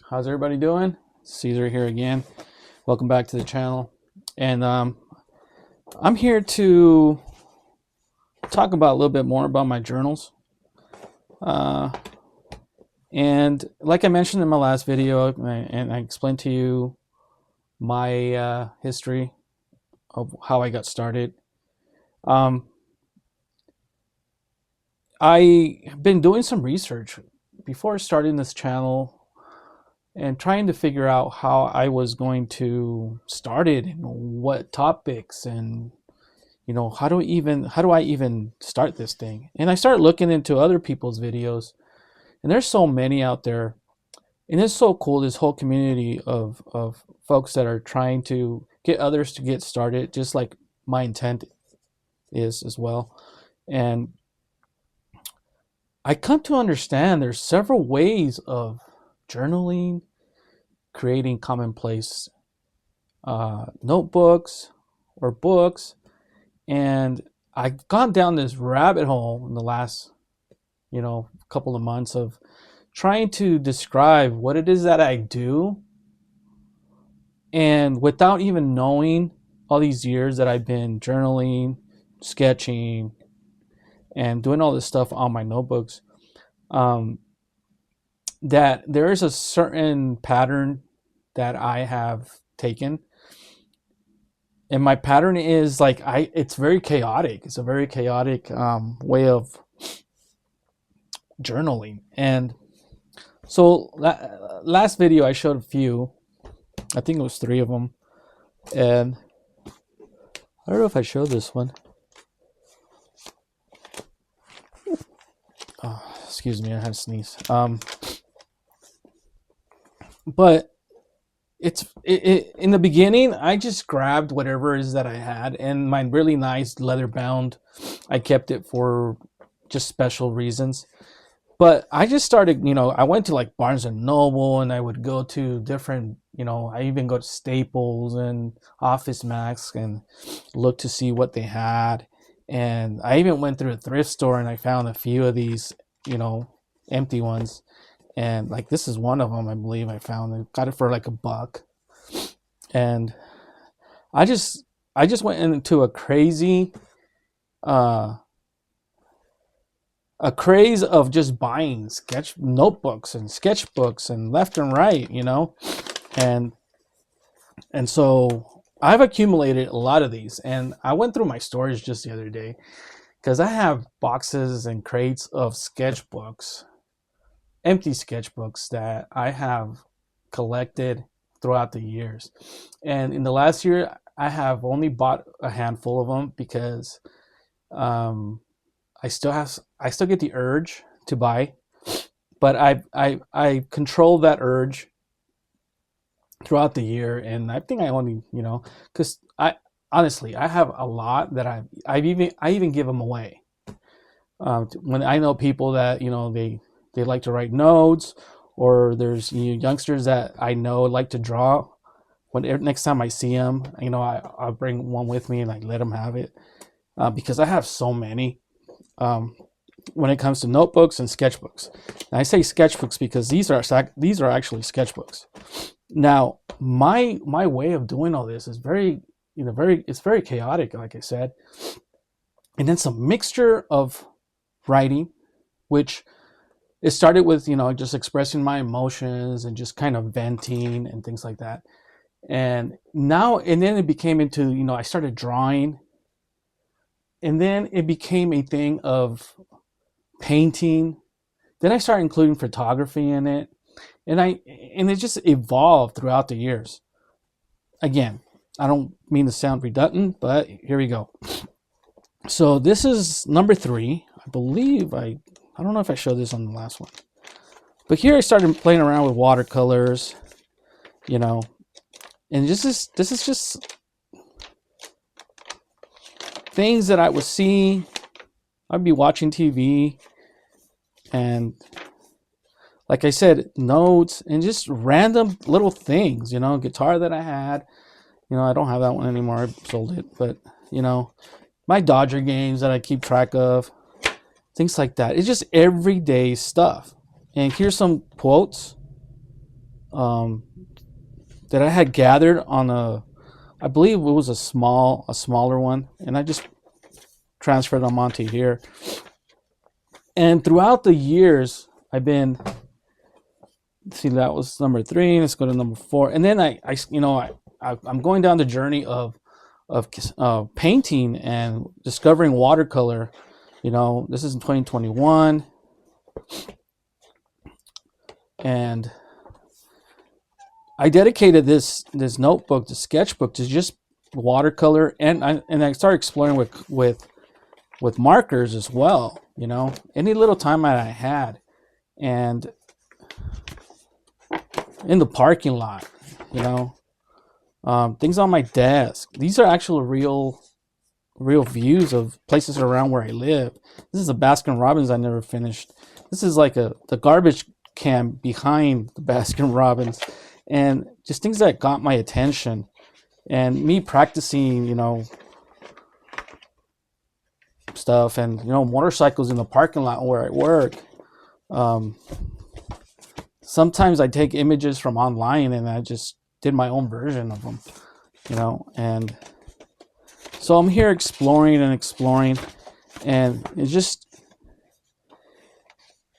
How's everybody doing? Caesar here again. Welcome back to the channel. And I'm here to talk about a little bit more about my journals. Uh, and like I mentioned in my last video, and I explained to you my history of how I got started. Um, I've been doing some research before starting this channel and trying to figure out how I was going to start it and what topics and how do I even start this thing. And I started looking into other people's videos, and there's so many out there, and it's so cool, this whole community of folks that are trying to get others to get started, just like my intent is as well. And I come to understand there's several ways of journaling, creating commonplace notebooks or books, and I've gone down this rabbit hole in the last couple of months of trying to describe what it is that I do, and without even knowing all these years that I've been journaling, sketching, and doing all this stuff on my notebooks, that there is a certain pattern that I have taken. And my pattern is it's very chaotic. It's a very chaotic way of journaling. And so last video I showed a few, I think it was 3 of them. And I don't know if I showed this one. Oh, excuse me, I had to sneeze. But in the beginning, I just grabbed whatever it is that I had, and my really nice leather bound, I kept it for just special reasons. But I just started, I went to like Barnes and Noble, and I would go to different, I even go to Staples and Office Max and look to see what they had. And I even went through a thrift store and I found a few of these, empty ones. And like this is one of them, I believe I found. I got it for like $1. And I just went into a crazy a craze of just buying sketch notebooks and sketchbooks and left and right, and so I've accumulated a lot of these. And I went through my storage just the other day because I have boxes and crates of sketchbooks, empty sketchbooks that I have collected throughout the years. And in the last year, I have only bought a handful of them because I still get the urge to buy, but I control that urge throughout the year. And I think I only, because I honestly I have a lot that I even give them away. When I know people that they like to write notes, or there's youngsters that I know like to draw. Next time I see them, I'll bring one with me and I let them have it, because I have so many. When it comes to notebooks and sketchbooks, and I say sketchbooks because these are actually sketchbooks. Now, my way of doing all this is it's very chaotic, like I said, and it's a mixture of writing, which it started with just expressing my emotions and just kind of venting and things like that. And then it became into, I started drawing, and then it became a thing of painting. Then I started including photography in it, and it just evolved throughout the years. Again, I don't mean to sound redundant, but here we go. So this is number 3. I believe I don't know if I showed this on the last one, but here I started playing around with watercolors, and this is just things that I would see. I'd be watching TV, and like I said, notes and just random little things, guitar that I had, I don't have that one anymore. I sold it, but my Dodger games that I keep track of, things like that. It's just everyday stuff. And here's some quotes um, that I had gathered on I believe it was a smaller one, and I just transferred them onto here. And throughout the years, I've been, see, that was number 3. Let's go to number 4, and then I'm going down the journey of painting and discovering watercolor. This is in 2021, and I dedicated this notebook, the sketchbook, to just watercolor, and I started exploring with markers as well. Any little time that I had, and in the parking lot, things on my desk. These are actual real views of places around where I live. This is a Baskin Robbins I never finished. This is like the garbage can behind the Baskin Robbins, and just things that got my attention, and me practicing, stuff, and motorcycles in the parking lot where I work. Sometimes I take images from online and I just did my own version of them, and so I'm here exploring, and it's just,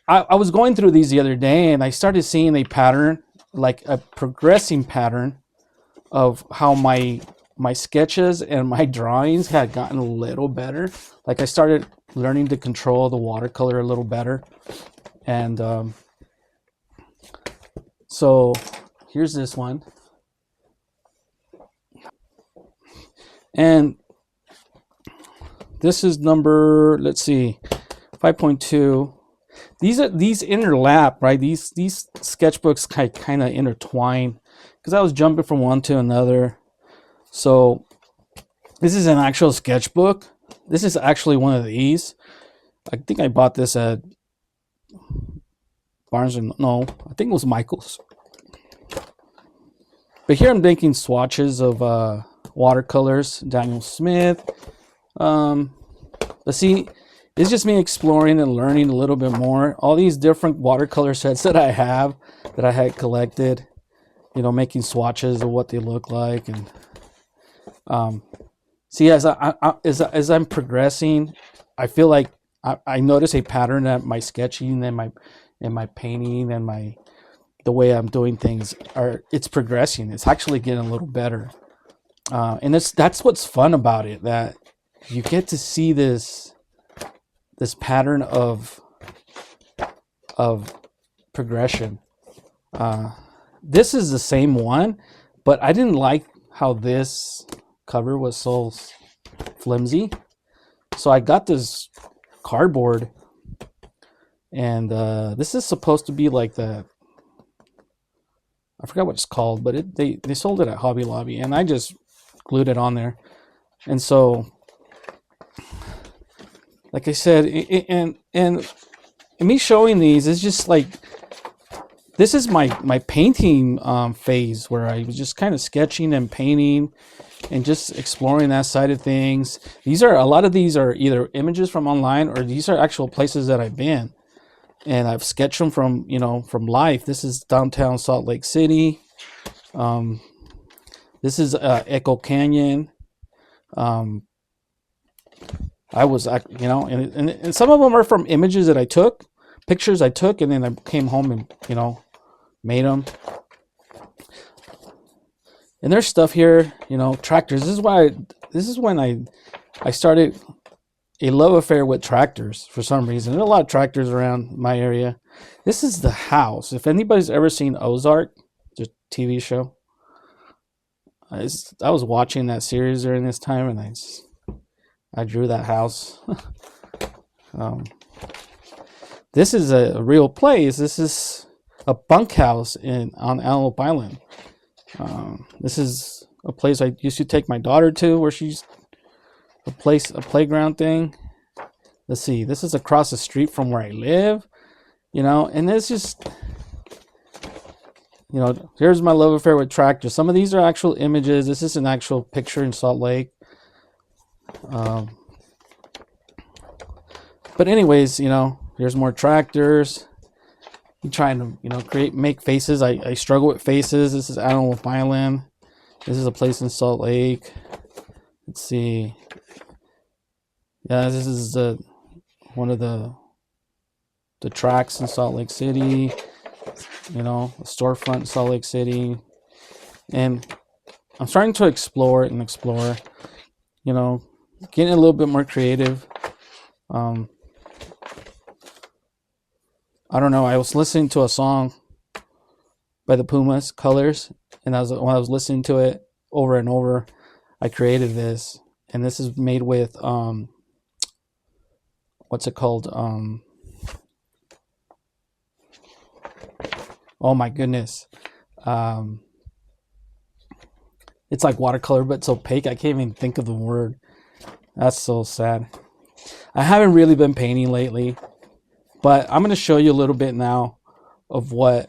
I was going through these the other day, and I started seeing a pattern, like a progressing pattern of how my sketches and my drawings had gotten a little better. Like I started learning to control the watercolor a little better, and so here's this one, and this is number, let's see, 5.2. These interlap, right? These sketchbooks kind of intertwine, because I was jumping from one to another. So this is an actual sketchbook. This is actually one of these. I think I bought this at Barnes and no, I think it was Michael's. But here I'm making swatches of watercolors, Daniel Smith. Let's see, it's just me exploring and learning a little bit more. All these different watercolor sets that I have, that I had collected, making swatches of what they look like. And see, as I'm progressing, I feel like I notice a pattern that my sketching and my painting and the way I'm doing things it's progressing. It's actually getting a little better. And that's what's fun about it, that you get to see this pattern of progression. This is the same one, but I didn't like how this cover was so flimsy, so I got this cardboard, and this is supposed to be like I forgot what it's called, but they sold it at Hobby Lobby, and I just glued it on there. And so, like I said, and me showing these is just like, this is my painting phase, where I was just kind of sketching and painting and just exploring that side of things. A lot of these are either images from online, or these are actual places that I've been, and I've sketched them from life. This is downtown Salt Lake City. This is Echo Canyon. I was, and some of them are from images that I took, pictures I took, and then I came home and, made them. And there's stuff here, tractors. This is when I started a love affair with tractors for some reason. There are a lot of tractors around my area. This is the house. If anybody's ever seen Ozark, the TV show, I was watching that series during this time, and I drew that house. This is a real place. This is a bunkhouse on Antelope Island. This is a place I used to take my daughter to, where she's a playground thing. Let's see, this is across the street from where I live, and it's just, here's my love affair with tractors. Some of these are actual images. This is an actual picture in Salt Lake. But anyways, here's more tractors. trying to, make faces. I struggle with faces. This is Animal Violin. This is a place in Salt Lake. Let's see. Yeah, this is one of the tracks in Salt Lake City. A storefront in Salt Lake City, and I'm starting to explore, getting a little bit more creative. I don't know. I was listening to a song by the Pumas, Colors, and when I was listening to it over and over, I created this, and this is made with what's it called? Oh my goodness. It's like watercolor, but it's opaque. I can't even think of the word. That's so sad. I haven't really been painting lately, but I'm going to show you a little bit now of what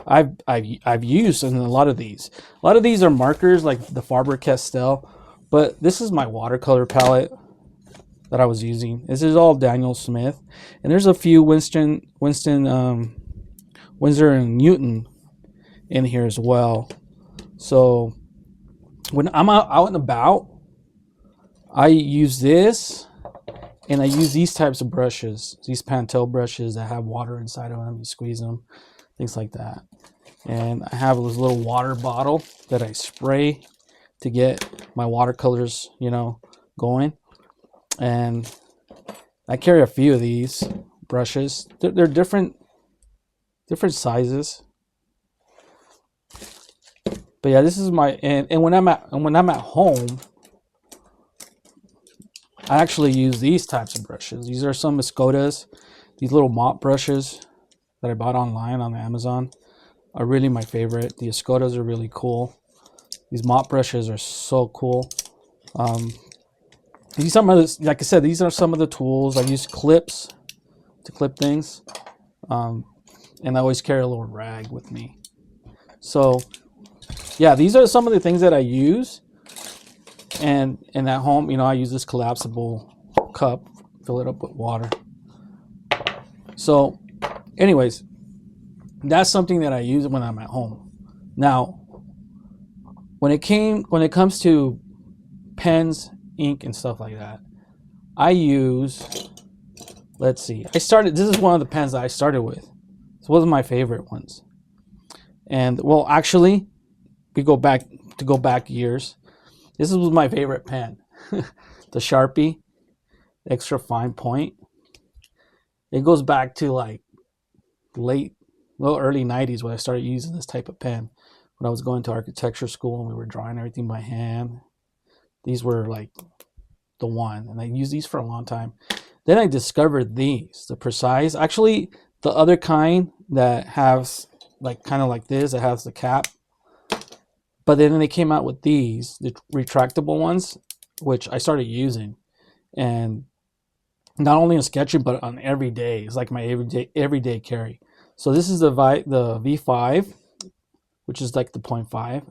I've used in a lot of these. A lot of these are markers like the Faber-Castell, but this is my watercolor palette that I was using. This is all Daniel Smith, and there's a few Winsor and Newton in here as well. So when I'm out and about, I use this, and I use these types of brushes, these Pentel brushes that have water inside of them. You squeeze them, things like that. And I have this little water bottle that I spray to get my watercolors, going. And I carry a few of these brushes. They're different sizes. But yeah, this is my and when I'm at home, I actually use these types of brushes. These are some Escodas. These little mop brushes that I bought online on Amazon are really my favorite. The Escodas are really cool. These mop brushes are so cool. Like I said, these are some of the tools. I use clips to clip things, and I always carry a little rag with me. So yeah, these are some of the things that I use. And at home, I use this collapsible cup, fill it up with water. So anyways, that's something that I use when I'm at home. Now, when it comes to pens, ink, and stuff like that, I use, let's see, this is one of the pens that I started with. It's one of my favorite ones. And well, actually, we go back years. This was my favorite pen, the Sharpie Extra Fine Point. It goes back to like early 90s when I started using this type of pen. When I was going to architecture school and we were drawing everything by hand, these were like the one, and I used these for a long time. Then I discovered these, the Precise. Actually, the other kind that has kind of like this, it has the cap. But then they came out with these, the retractable ones, which I started using, and not only in sketching but on every day. It's like my everyday carry. So this is the V5, which is like the 0.5,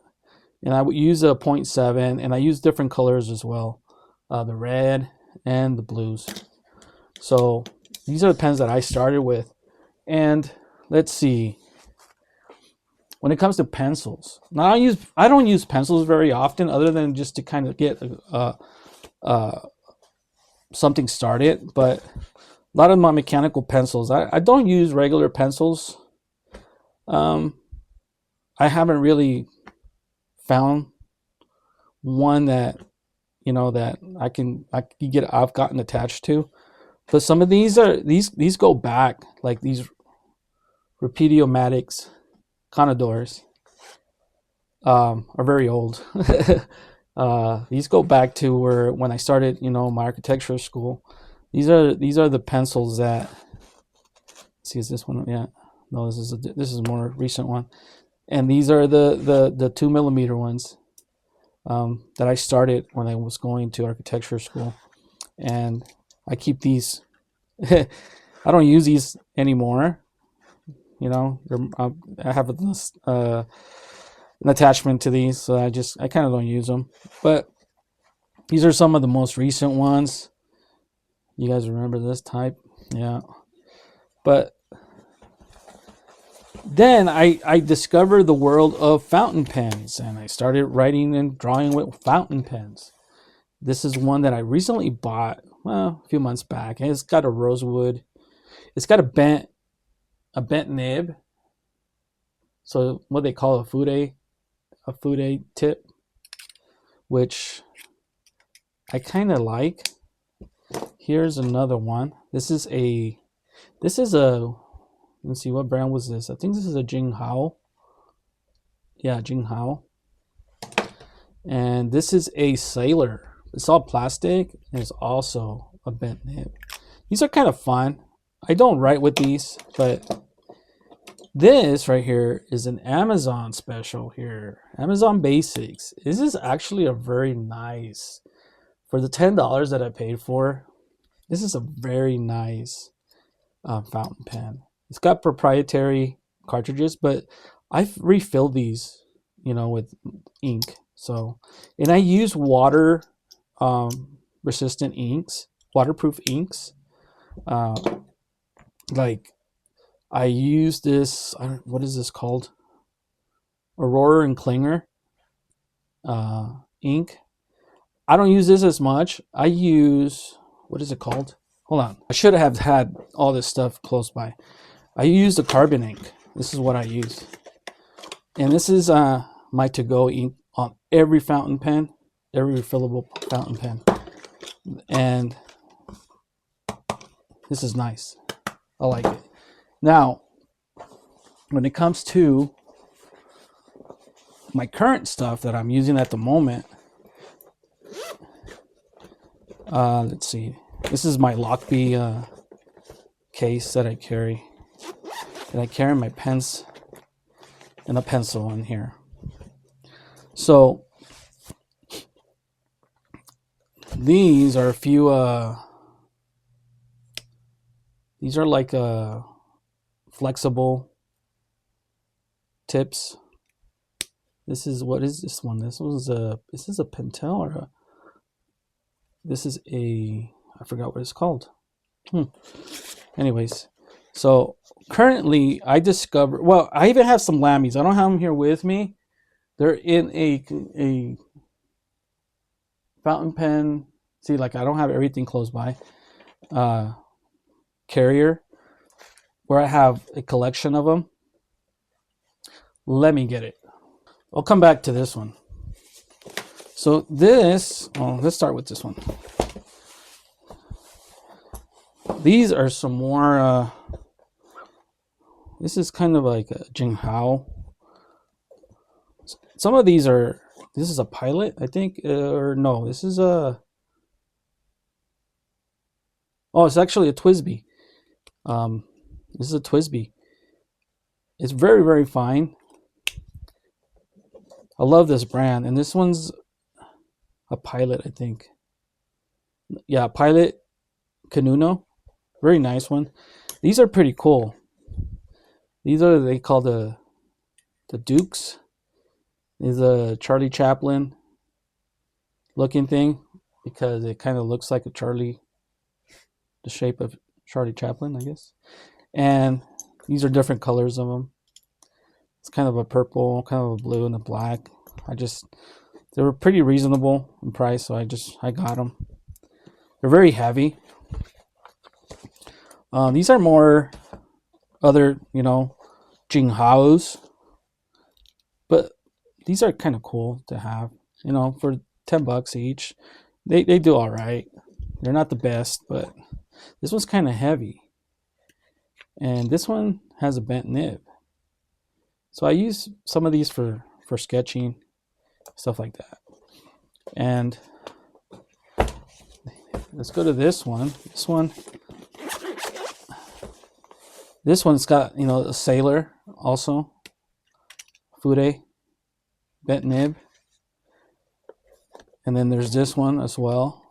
and I would use a 0.7, and I use different colors as well, the red and the blues. So these are the pens that I started with, and let's see. When it comes to pencils, now I don't use pencils very often, other than just to kind of get something started. But a lot of my mechanical pencils, I don't use regular pencils. I haven't really found one that I've gotten attached to. But some of these go back, like these Rapidiomatic Conadors are very old. These go back to when I started, my architecture school. These are the pencils that. See, is this one? Yeah, no, this is a more recent one, and these are the 2mm ones that I started when I was going to architecture school, and I keep these. I don't use these anymore. I have an attachment to these, so I kind of don't use them. But these are some of the most recent ones. You guys remember this type? Yeah. But Then I discovered the world of fountain pens, and I started writing and drawing with fountain pens. This is one that I recently bought, well, a few months back, and it's got a rosewood. It's got a bent nib, so what they call a fude tip, which I kind of like. Here's another one. This is a let's see, what brand was this? I think this is a Jinghao. Yeah, Jinghao. And this is a Sailor. It's all plastic and it's also a bent nib. These are kind of fun. I don't write with these, but this right here is an Amazon special here. Amazon Basics. This is actually a very nice, for the $10 that I paid for, this is a very nice fountain pen. It's got proprietary cartridges, but I've refilled these, with ink. So, and I use water resistant inks, waterproof inks. Like I use this, what is this called? Aurora and Klinger ink. I don't use this as much. I use, what is it called? Hold on. I should have had all this stuff close by. I use the carbon ink. This is what I use. And this is my to-go ink on every fountain pen, every refillable fountain pen. And this is nice. I like it. Now, when it comes to my current stuff that I'm using at the moment, let's see. This is my Lockbee case that I carry. And I carry my pens and a pencil in here. So these are a few these are like flexible tips. This is, what is this one? This is a Pentel or this is a, I forgot what it's called. Anyways, so currently I discovered, well, I even have some Lammies. I don't have them here with me. They're in a fountain pen. See, like I don't have everything close by. Carrier, where I have a collection of them. Let me get it. I'll come back to this one. So this, well, let's start with this one. These are some more, this is kind of like a Jinghao. Some of these are, this is a Pilot, I think, or no, this is a, oh, it's actually a Twisby. This is a Twisby. It's very, very fine. I love this brand, and this one's a Pilot, I think. Yeah, Pilot Canuno. Very nice one. These are pretty cool. These are, they call the Dukes. These are Charlie Chaplin looking thing, because it kind of looks like a Charlie, the shape of Charlie Chaplin, I guess. And these are different colors of them. It's kind of a purple, kind of a blue, and a black. They were pretty reasonable in price, so I got them. They're very heavy. These are more other, Jinghaos, but these are kind of cool to have, for $10 each. They do all right. They're not the best, but this one's kind of heavy, and this one has a bent nib. So I use some of these for sketching, stuff like that. And let's go to this one. This one's got, a Sailor also. Fude, bent nib. And then there's this one as well.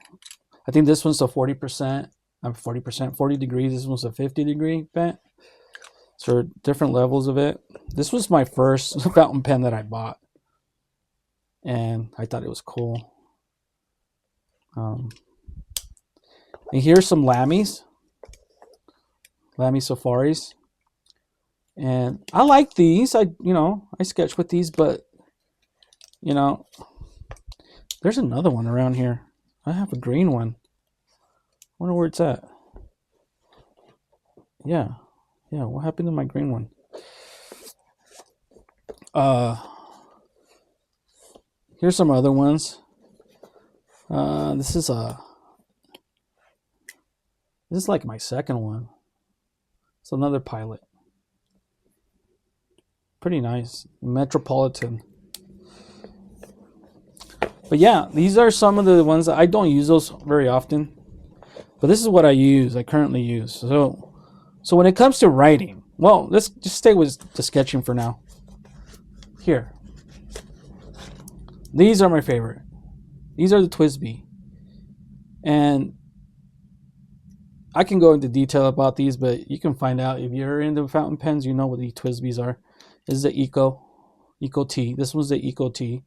I think this one's a 40%. I'm 40%, 40 degrees. This one's a 50 degree bent. So different levels of it. This was my first fountain pen that I bought, and I thought it was cool. And here's some Lammy Safaris. And I like these. I sketch with these, but there's another one around here. I have a green one. Wonder where it's at. Yeah. What happened to my green one? Here's some other ones. This is like my second one. It's another Pilot. Pretty nice. Metropolitan. But yeah, these are some of the ones that I don't use those very often. But this is what I currently use. So when it comes to writing, well, let's just stay with the sketching for now. Here. These are my favorite. These are the TWSBI. And I can go into detail about these, but you can find out if you're into fountain pens, you know what the TWSBIs are. This is the Eco T. This one's the Eco T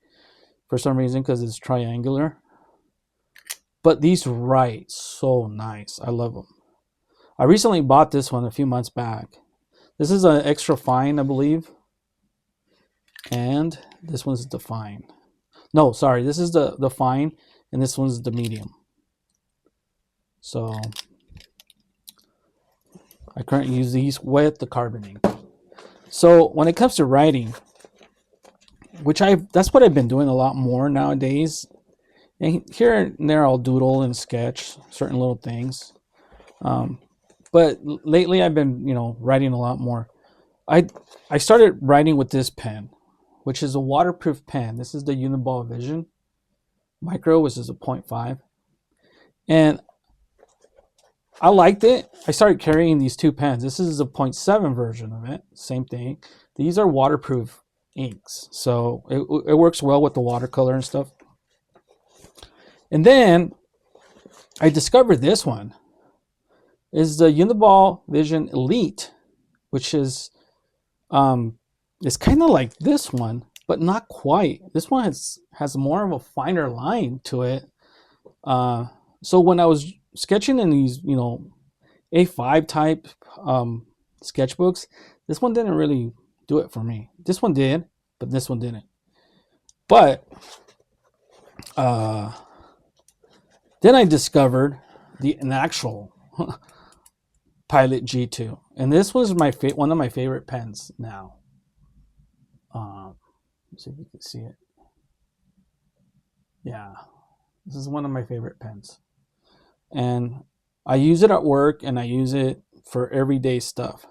for some reason because it's triangular. But these write so nice. I love them. I recently bought this one a few months back. This is an extra fine, I believe. And this one's the fine. No, sorry. This is the fine, and this one's the medium. So I currently use these with the carbon ink. So when it comes to writing, that's what I've been doing a lot more nowadays. And here and there I'll doodle and sketch certain little things. But lately I've been, writing a lot more. I started writing with this pen, which is a waterproof pen. This is the Uniball Vision Micro, which is a 0.5. And I liked it. I started carrying these two pens. This is a 0.7 version of it. Same thing. These are waterproof inks. So it works well with the watercolor and stuff. And then I discovered this one. Is the Uniball Vision Elite, which is it's kind of like this one, but not quite. This one has more of a finer line to it. So when I was sketching in these, A5 type sketchbooks, this one didn't really do it for me. This one did, but this one didn't. But then I discovered an actual Pilot G2, and this was one of my favorite pens now. Let's see if you can see it. Yeah, this is one of my favorite pens, and I use it at work and I use it for everyday stuff.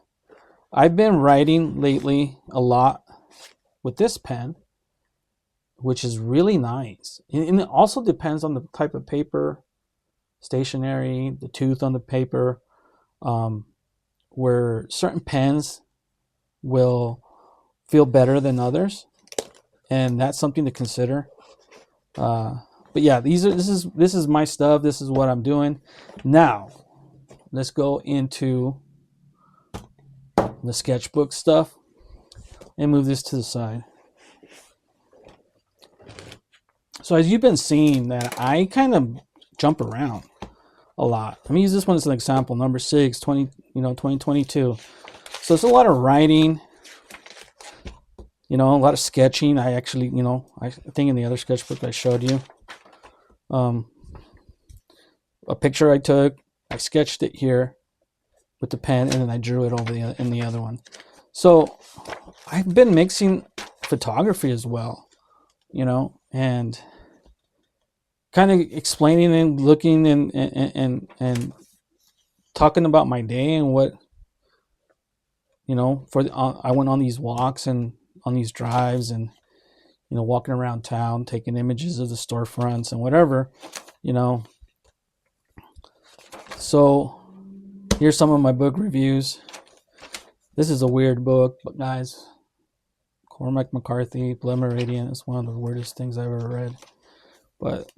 I've been writing lately a lot with this pen, which is really nice, and it also depends on the type of paper, stationery, the tooth on the paper. Where certain pens will feel better than others, and that's something to consider. But yeah, this is my stuff. This is what I'm doing. Now, let's go into the sketchbook stuff and move this to the side. So as you've been seeing, that I kind of jump around a lot. Let me use this one as an example. Number 6, 2022. So it's a lot of writing, a lot of sketching. I actually, I think in the other sketchbook I showed you, a picture I took, I sketched it here with the pen, and then I drew it over in the other one. So I've been mixing photography as well, and kind of explaining and looking and talking about my day and what, I went on these walks and on these drives and, walking around town, taking images of the storefronts and whatever, So here's some of my book reviews. This is a weird book, but guys, Cormac McCarthy, Blood Meridian is one of the weirdest things I've ever read. But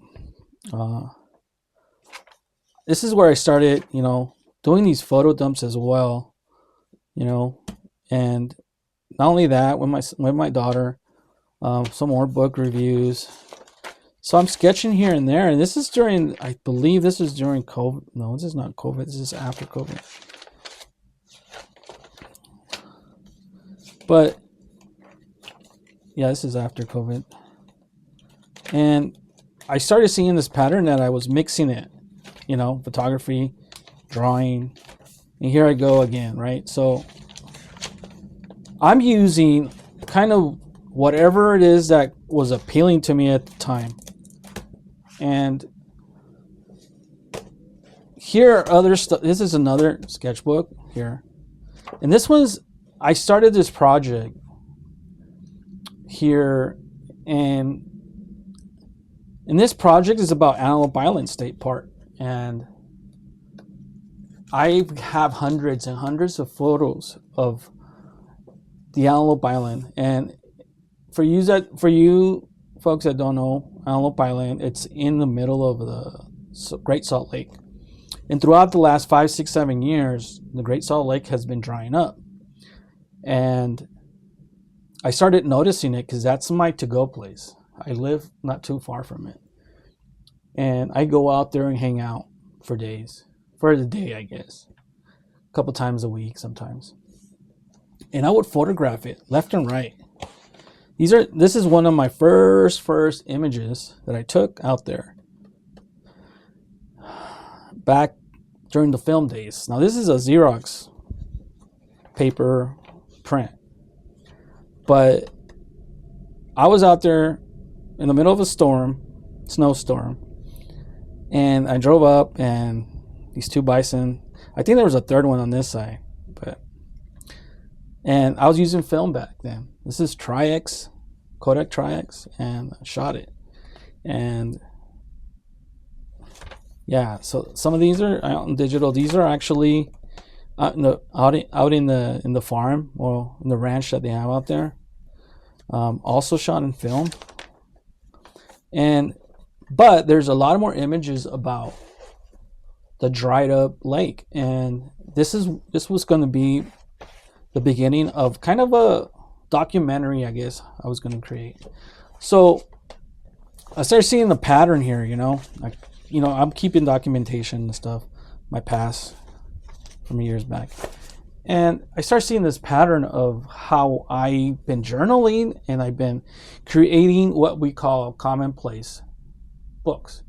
this is where I started, doing these photo dumps as well, and not only that, with my daughter, some more book reviews. So I'm sketching here and there, and this is during, I believe this is during COVID. No, this is not COVID. This is after COVID. But yeah, this is after COVID. And I started seeing this pattern that I was mixing it, photography, drawing, and here I go again, right? So I'm using kind of whatever it is that was appealing to me at the time. And here are other stuff. This is another sketchbook here. And this one's, I started this project here, and this project is about Antelope Island State Park. And I have hundreds and hundreds of photos of the Antelope Island. And for you folks that don't know Antelope Island, it's in the middle of the Great Salt Lake. And throughout the last 5, 6, 7 years, the Great Salt Lake has been drying up. And I started noticing it because that's my to-go place. I live not too far from it. And I go out there and hang out for days. For the day, I guess. A couple times a week sometimes. And I would photograph it left and right. This is one of my first images that I took out there back during the film days. Now this is a Xerox paper print, but I was out there in the middle of a snowstorm, and I drove up, and these two bison, I think there was a third one on this side, and I was using film back then. This is Tri-X, Kodak Tri-X, and I shot it. And yeah, so some of these are out in digital. These are actually out in the farm, or in the ranch that they have out there. Also shot in film. But there's a lot more images about the dried up lake, and this was going to be the beginning of kind of a documentary, I guess, I was going to create. So I started seeing the pattern here, I'm keeping documentation and stuff, my past from years back. And I started seeing this pattern of how I've been journaling, and I've been creating what we call commonplace books.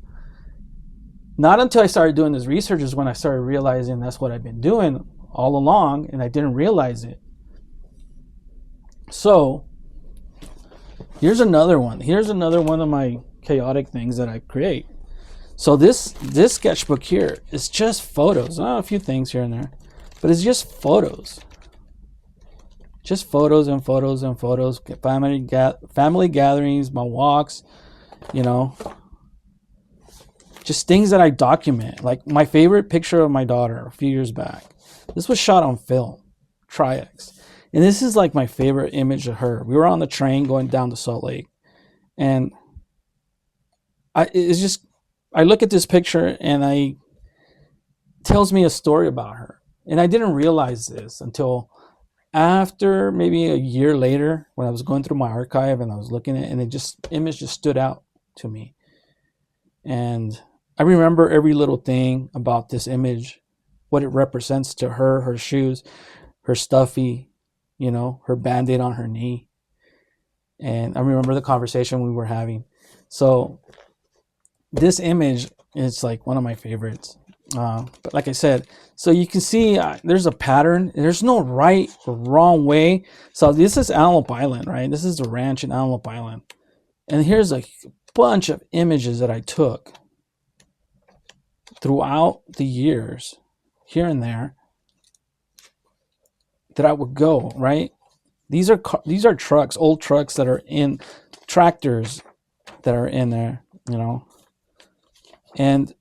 Not until I started doing this research is when I started realizing that's what I've been doing all along, and I didn't realize it. So here's another one. Here's another one of my chaotic things that I create. So this sketchbook here is just photos. A few things here and there, but it's just photos. Just photos and photos and photos. Family gatherings, my walks, just things that I document. Like my favorite picture of my daughter a few years back. This was shot on film, Tri-X. And this is like my favorite image of her. We were on the train going down to Salt Lake. And I look at this picture, and it tells me a story about her. And I didn't realize this until after maybe a year later, when I was going through my archive and I was looking at it, and image just stood out to me. And I remember every little thing about this image, what it represents to her, her shoes, her stuffy, her Band-Aid on her knee. And I remember the conversation we were having. So this image is like one of my favorites. But like I said, so you can see there's a pattern. There's no right or wrong way. So this is Antelope Island, right? This is the ranch in Antelope Island. And here's a bunch of images that I took throughout the years, here and there, that I would go, right? These are trucks, old trucks that are in, tractors that are in there, and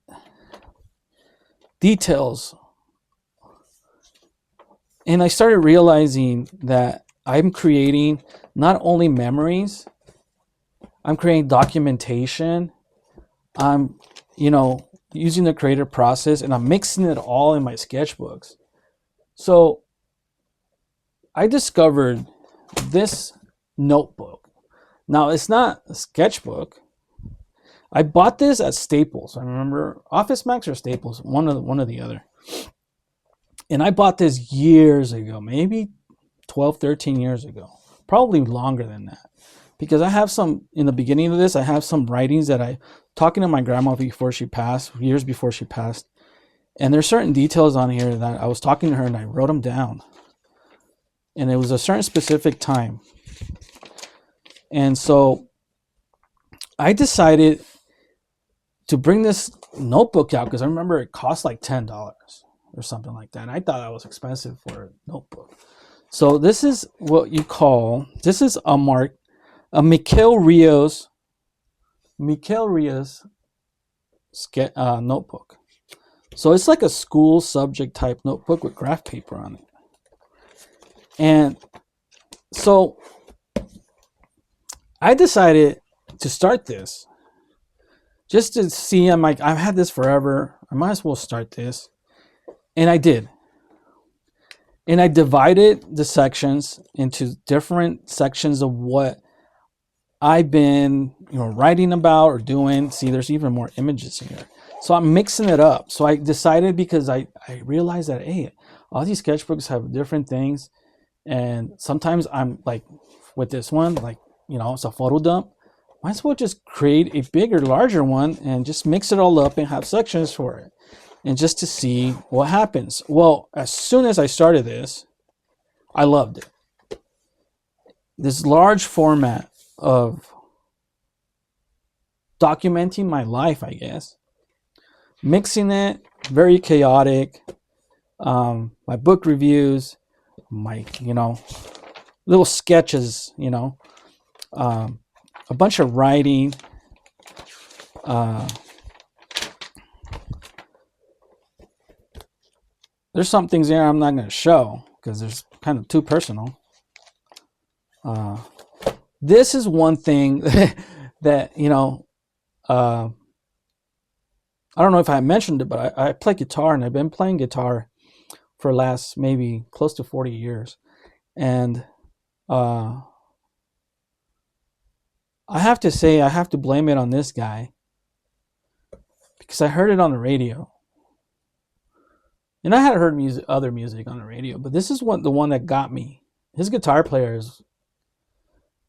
details. And I started realizing that I'm creating not only memories, I'm creating documentation. I'm, using the creative process, and I'm mixing it all in my sketchbooks. So I discovered this notebook. Now, it's not a sketchbook. I bought this at Staples. I remember Office Max or Staples, one or the other. And I bought this years ago, maybe 12, 13 years ago, probably longer than that. Because I have some, in the beginning of this, I have some writings that I, talking to my grandma before she passed, years before she passed. And there's certain details on here that I was talking to her and I wrote them down. And it was a certain specific time. And so I decided to bring this notebook out because I remember it cost like $10 or something like that. And I thought that was expensive for a notebook. So this is what you call, this is a Mikel Rios notebook. So it's like a school subject type notebook with graph paper on it. And so I decided to start this just to see. I'm like, I've had this forever. I might as well start this. And I did. And I divided the sections into different sections of what I've been, writing about or doing. See, there's even more images here. So I'm mixing it up. So I decided, because I realized that, hey, all these sketchbooks have different things. And sometimes I'm like, with this one, like, it's a photo dump. Might as well just create a bigger, larger one and just mix it all up and have sections for it. And just to see what happens. Well, as soon as I started this, I loved it. This large format of documenting my life, I guess. Mixing it, very chaotic. My book reviews, my, little sketches, a bunch of writing. There's some things there I'm not going to show because there's kind of too personal. This is one thing that, I don't know if I mentioned it, but I play guitar, and I've been playing guitar for the last maybe close to 40 years. And I have to say, I have to blame it on this guy because I heard it on the radio. And I had heard other music on the radio, but this is the one that got me. His guitar player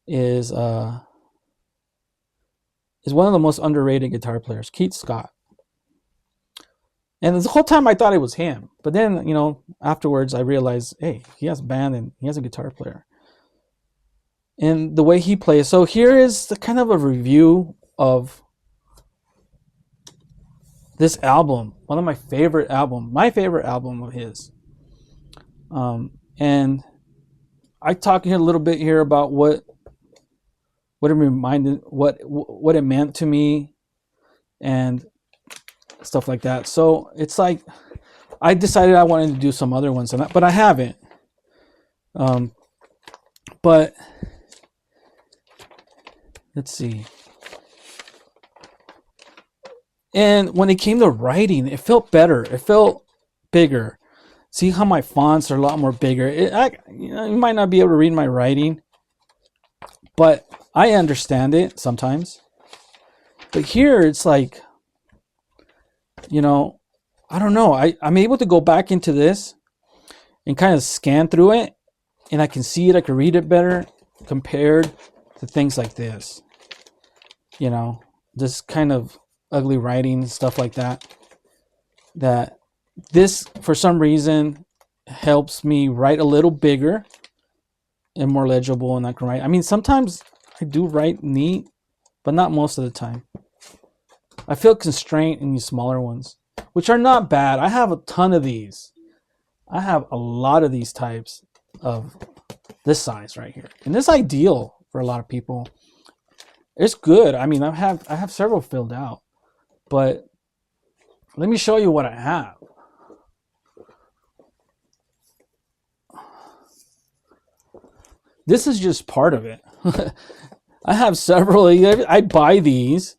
is one of the most underrated guitar players, Keith Scott. And the whole time I thought it was him. But then, afterwards I realized, hey, he has a band and he has a guitar player. And the way he plays. So here is the kind of a review of this album. One of my favorite album of his. And I talk here a little bit here about what it reminded, what it meant to me and stuff like that. So it's like I decided I wanted to do some other ones, but I haven't. But let's see. And when it came to writing, it felt better. It felt bigger. See how my fonts are a lot more bigger. You might not be able to read my writing, but I understand it sometimes. But here it's like, I don't know. I'm able to go back into this and kind of scan through it, and I can see it. I can read it better compared to things like this. This kind of ugly writing and stuff like that. That this, for some reason, helps me write a little bigger and more legible, and I can write. I mean, sometimes I do write neat, but not most of the time. I feel constrained in these smaller ones, which are not bad. I have a ton of these. I have a lot of these types of this size right here. And this is ideal for a lot of people. It's good. I mean, I have several filled out. But let me show you what I have. This is just part of it. I have several. I buy these.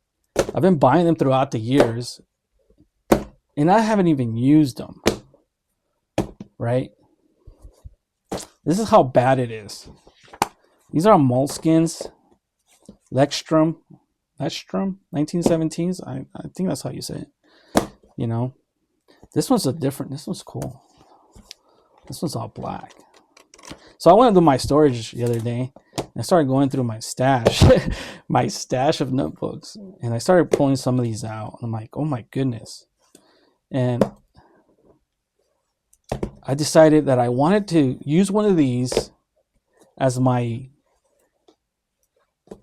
I've been buying them throughout the years. And I haven't even used them. Right? This is how bad it is. These are Moleskines. Lekstrom 1917s. I think that's how you say it. This one's this one's cool. This one's all black. So I went into my storage the other day and I started going through my stash, my stash of notebooks, and I started pulling some of these out. And I'm like, oh my goodness. And I decided that I wanted to use one of these as my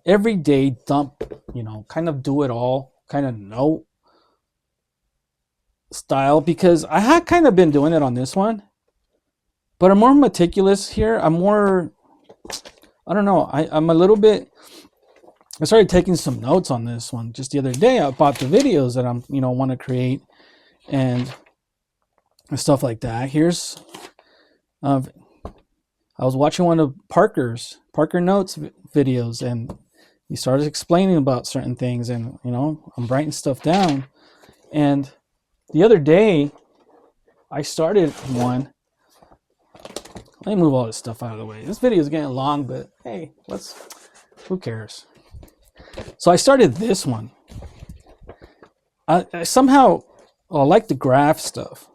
everyday dump, kind of do it all kind of note style, because I had kind of been doing it on this one, but I'm more meticulous here. I'm more, I don't know. I'm a little bit, I started taking some notes on this one just the other day about the videos that I'm, want to create and stuff like that. Here's, I was watching one of Parker Notes videos, and he started explaining about certain things, and I'm writing stuff down. And the other day, I started one. Let me move all this stuff out of the way. This video is getting long, but hey, who cares? So I started this one. I somehow like the graph stuff,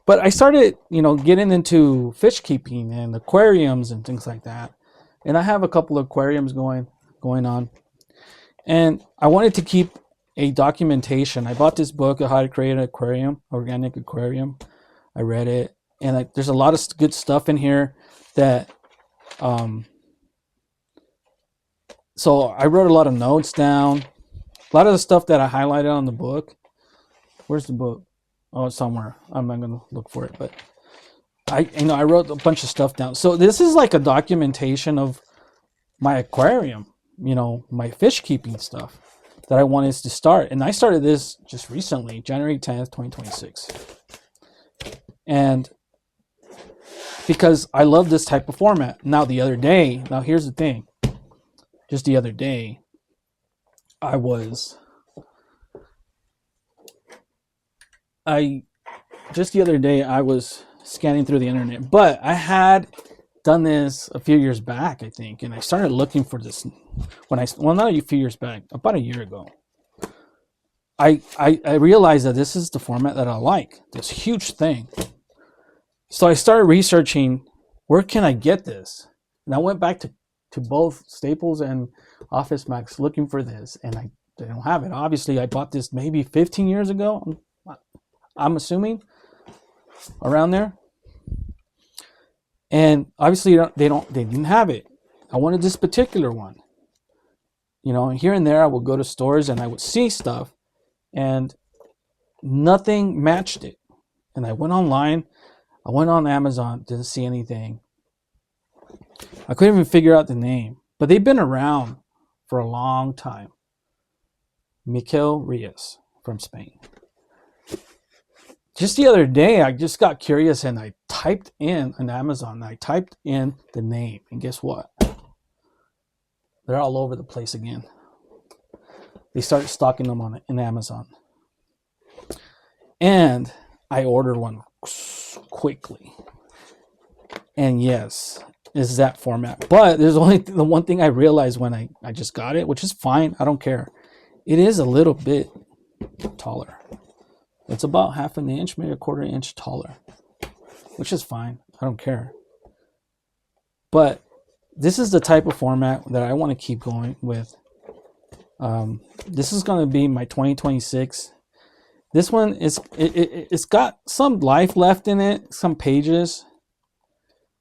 but I started, getting into fish keeping and aquariums and things like that. And I have a couple of aquariums going on, and I wanted to keep a documentation. I bought this book of how to create an aquarium, organic aquarium. I read it, and there's a lot of good stuff in here that so I wrote a lot of notes down, a lot of the stuff that I highlighted on the book. Where's the book? Oh, it's somewhere. I'm not gonna look for it, but I wrote a bunch of stuff down. So this is like a documentation of my aquarium, my fish keeping stuff that I wanted to start. And I started this just recently, January 10th, 2026. And because I love this type of format. Now here's the thing. Just the other day, I was scanning through the internet, but I had done this a few years back, I think, and I started looking for this not a few years back, about a year ago. I realized that this is the format that I like, this huge thing. So I started researching, where can I get this? And I went back to both Staples and Office Max looking for this, and they don't have it. Obviously, I bought this maybe 15 years ago. I'm assuming around there. And obviously they didn't have it. I wanted this particular one. Here and there I would go to stores and I would see stuff and nothing matched it. And I went online, I went on Amazon, didn't see anything. I couldn't even figure out the name, but they've been around for a long time. Miquel Reyes from Spain. Just the other day, I just got curious and I typed in on Amazon, I typed in the name, and guess what? They're all over the place again. They started stocking them in Amazon. And I ordered one quickly. And yes, it's that format. But there's only the one thing I realized when I just got it, which is fine, I don't care. It is a little bit taller. It's about half an inch, maybe a quarter inch taller, which is fine. I don't care. But this is the type of format that I want to keep going with. This is going to be my 2026. This one it's got some life left in it, some pages,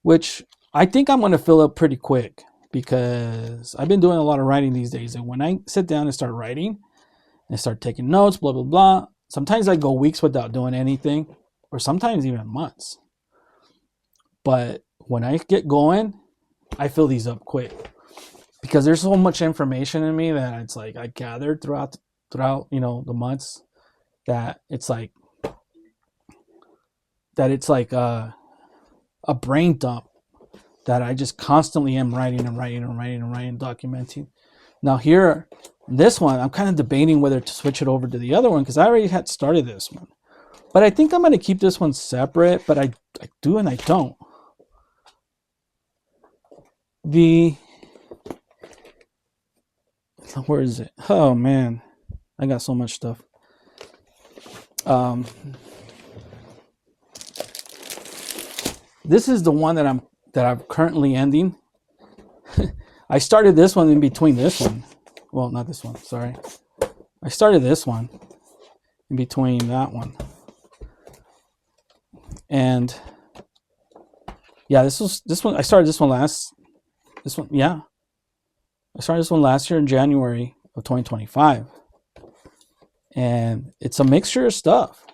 which I think I'm going to fill up pretty quick because I've been doing a lot of writing these days. And when I sit down and start writing and start taking notes, blah, blah, blah, sometimes I go weeks without doing anything, or sometimes even months. But when I get going, I fill these up quick because there's so much information in me that it's like I gathered throughout the months that it's like a brain dump that I just constantly am writing, documenting. Now here, this one, I'm kind of debating whether to switch it over to the other one because I already had started this one. But I think I'm going to keep this one separate, but I do and I don't. Where is it? Oh man, I got so much stuff. This is the one that I'm that I'm currently ending. I started this one in between this one. Well, not this one, sorry. I started this one in between that one. And yeah, this one. I started this one I started this one last year in January of 2025. And it's a mixture of stuff.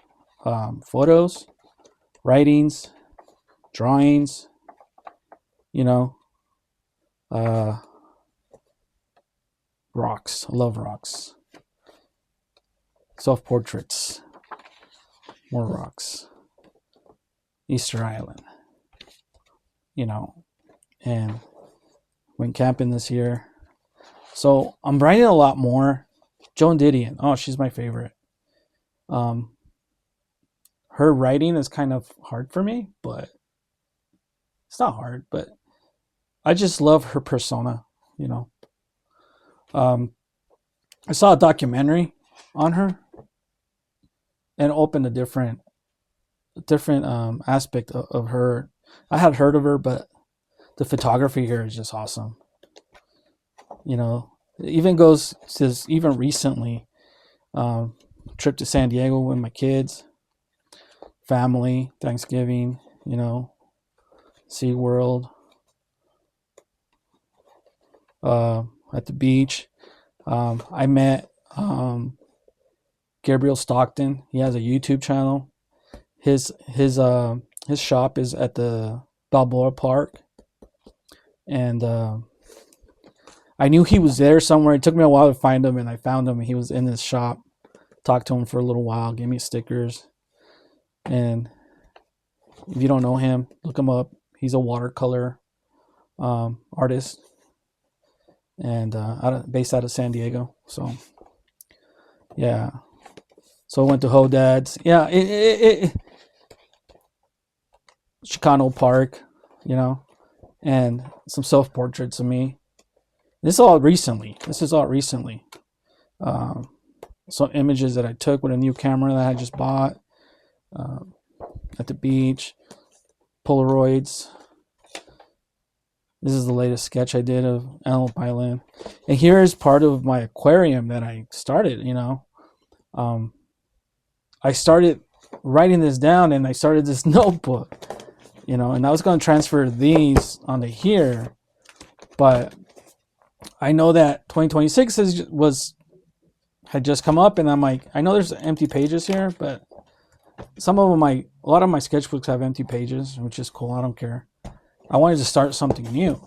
Photos, writings, drawings, rocks. I love rocks. Self-portraits. More rocks. Easter Island. And went camping this year. So I'm writing a lot more. Joan Didion. Oh, she's my favorite. Her writing is kind of hard for me, but it's not hard, but I just love her persona, I saw a documentary on her and opened a different aspect of her. I had heard of her, but the photography here is just awesome. It even goes to even recently, trip to San Diego with my kids, family, Thanksgiving, SeaWorld, at the beach. I met Gabriel Stockton. He has a YouTube channel. His shop is at the Balboa Park, and I knew he was there somewhere. It took me a while to find him, and I found him. And he was in his shop. Talked to him for a little while. Gave me stickers. And if you don't know him, look him up. He's a watercolor artist, and based out of San Diego. So yeah. So I went to Hodad's. Yeah, Chicano Park, and some self-portraits of me. This is all recently. Some images that I took with a new camera that I just bought at the beach. Polaroids. This is the latest sketch I did of Antelope Island. And here is part of my aquarium that I started, I started writing this down, and I started this notebook, and I was going to transfer these onto here, but I know that 2026 had just come up, and I'm like, I know there's empty pages here, but a lot of my sketchbooks have empty pages, which is cool. I don't care. I wanted to start something new,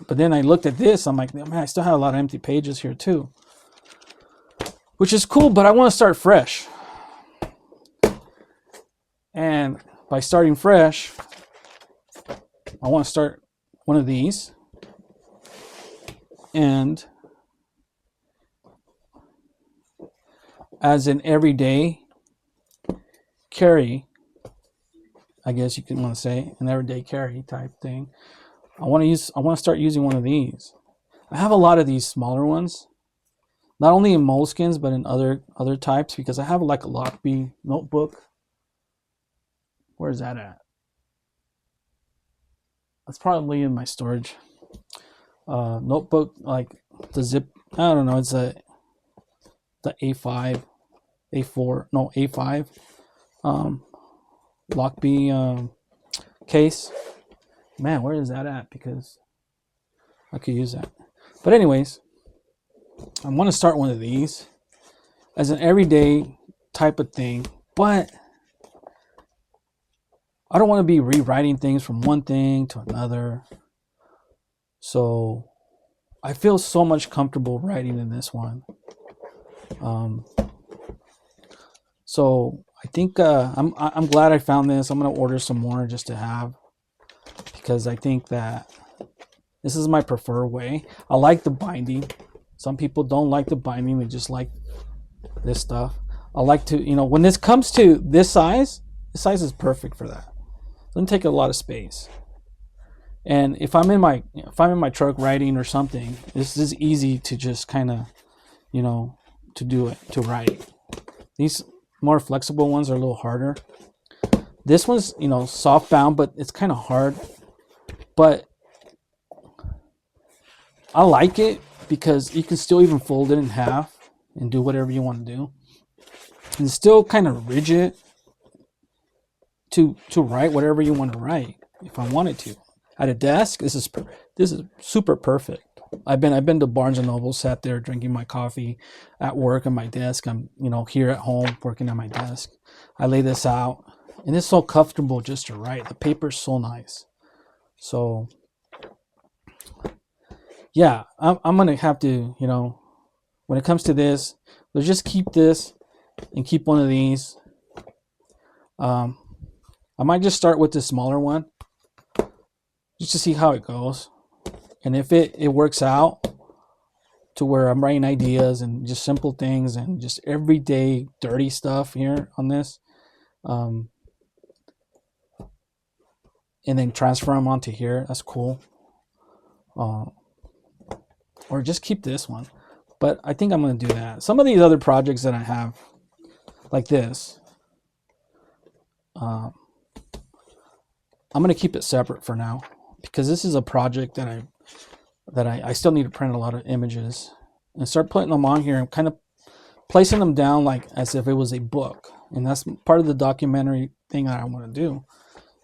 but then I looked at this. I'm like, man, I still have a lot of empty pages here too, which is cool, but I want to start fresh. And by starting fresh, I want to start one of these. And as an everyday carry, I guess you can want to say, an everyday carry type thing, I want to start using one of these. I have a lot of these smaller ones, not only in moleskins, but in other types, because I have like a Lockbee notebook. Where's that at? That's probably in my storage. Notebook, like the zip, I don't know, it's the A5, A4, no, A5 Lockbee case. Man, where is that at? Because I could use that. But anyways, I want to start one of these as an everyday type of thing, but I don't want to be rewriting things from one thing to another. So I feel so much comfortable writing in this one. So I think I'm glad I found this. I'm gonna order some more just to have, because I think that this is my preferred way. I like the binding. Some people don't like the binding. They just like this stuff. I like to, when this comes to this size is perfect for that. Doesn't take a lot of space. And if I'm in my truck writing or something, this is easy to just kind of, to do it, to write. These more flexible ones are a little harder. This one's, soft bound, but it's kind of hard. But I like it because you can still even fold it in half and do whatever you want to do. And it's still kind of rigid to write whatever you want to write if I wanted to. At a desk, this is super perfect. I've been to Barnes and Noble, sat there drinking my coffee at work on my desk. I'm here at home working on my desk. I lay this out, and it's so comfortable just to write. The paper's so nice. So yeah, I'm gonna have to, when it comes to this, let's just keep this and keep one of these. I might just start with the smaller one just to see how it goes. And if it works out to where I'm writing ideas and just simple things and just everyday dirty stuff here on this, and then transfer them onto here, that's cool. Or just keep this one. But I think I'm going to do that. Some of these other projects that I have, like this, I'm going to keep it separate for now, because this is a project that I still need to print a lot of images and start putting them on here and kind of placing them down like as if it was a book. And that's part of the documentary thing that I want to do.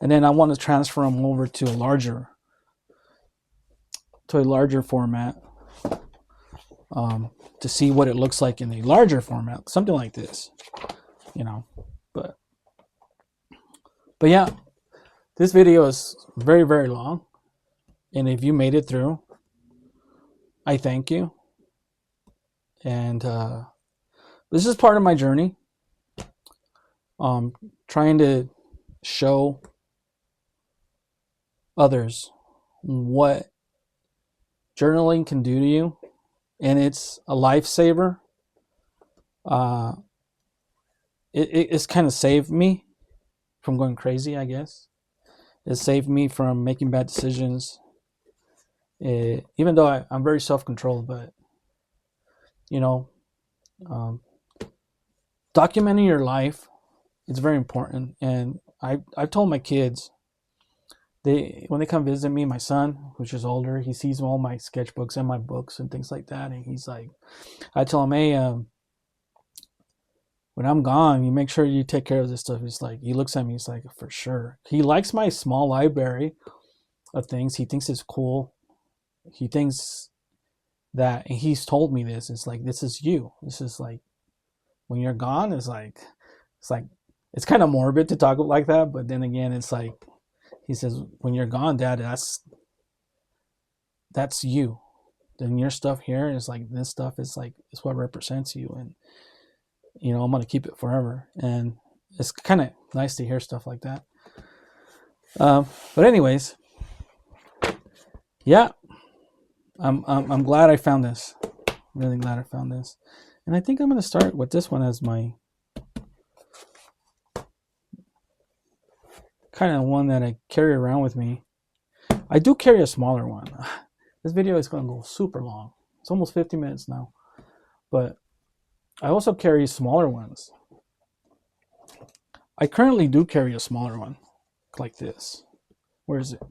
And then I want to transfer them over to a larger format, to see what it looks like in a larger format, something like this, But yeah, this video is very, very long, and if you made it through, I thank you. And this is part of my journey, trying to show others what journaling can do to you, and it's a lifesaver. It's kind of saved me from going crazy, I guess. It saved me from making bad decisions. Even though I'm very self-controlled, but documenting your life is very important. And I've told my kids, when they come visit me, my son, which is older, he sees all my sketchbooks and my books and things like that, and he's like, I tell him, hey, when I'm gone, you make sure you take care of this stuff. He's like, he looks at me, he's like, for sure. He likes my small library of things. He thinks it's cool. He thinks that, and he's told me this, it's like, this is you. This is like, when you're gone, it's kind of morbid to talk like that, but then again, it's like, he says, when you're gone, Dad, that's you. Then your stuff here is like, this stuff is like, it's what represents you. And, I'm going to keep it forever. And it's kind of nice to hear stuff like that. But anyways, yeah, I'm glad I found this. Really glad I found this. And I think I'm going to start with this one as my kind of one that I carry around with me. I do carry a smaller one. This video is going to go super long. It's almost 50 minutes now. But I also carry smaller ones. I currently do carry a smaller one like this. Where is it?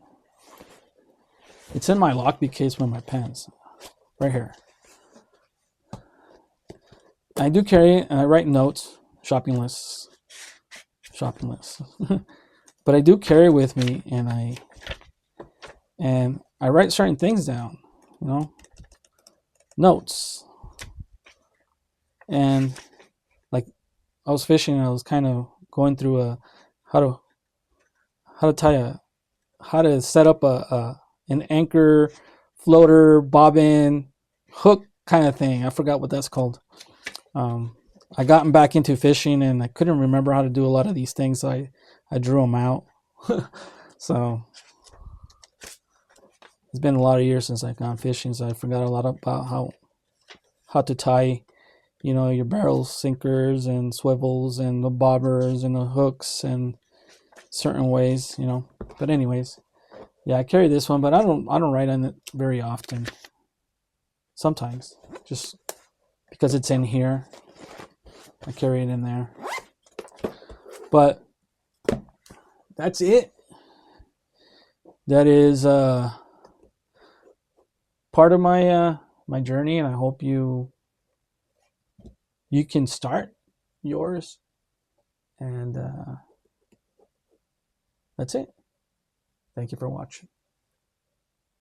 It's in my lockpick case with my pens. Right here. I do carry it, and I write notes, shopping lists. But I do carry it with me, and I write certain things down, notes. And like, I was fishing, and I was kind of going through how to set up an anchor, floater, bobbin, hook kind of thing. I forgot what that's called. I gotten back into fishing, and I couldn't remember how to do a lot of these things, so I drew them out. So it's been a lot of years since I've gone fishing, so I forgot a lot about how to tie, your barrels, sinkers, and swivels, and the bobbers, and the hooks, and certain ways, But anyways, yeah, I carry this one, but I don't write on it very often. Sometimes, just because it's in here, I carry it in there. But that's it. that is part of my journey, and I hope you can start yours. And that's it. Thank you for watching.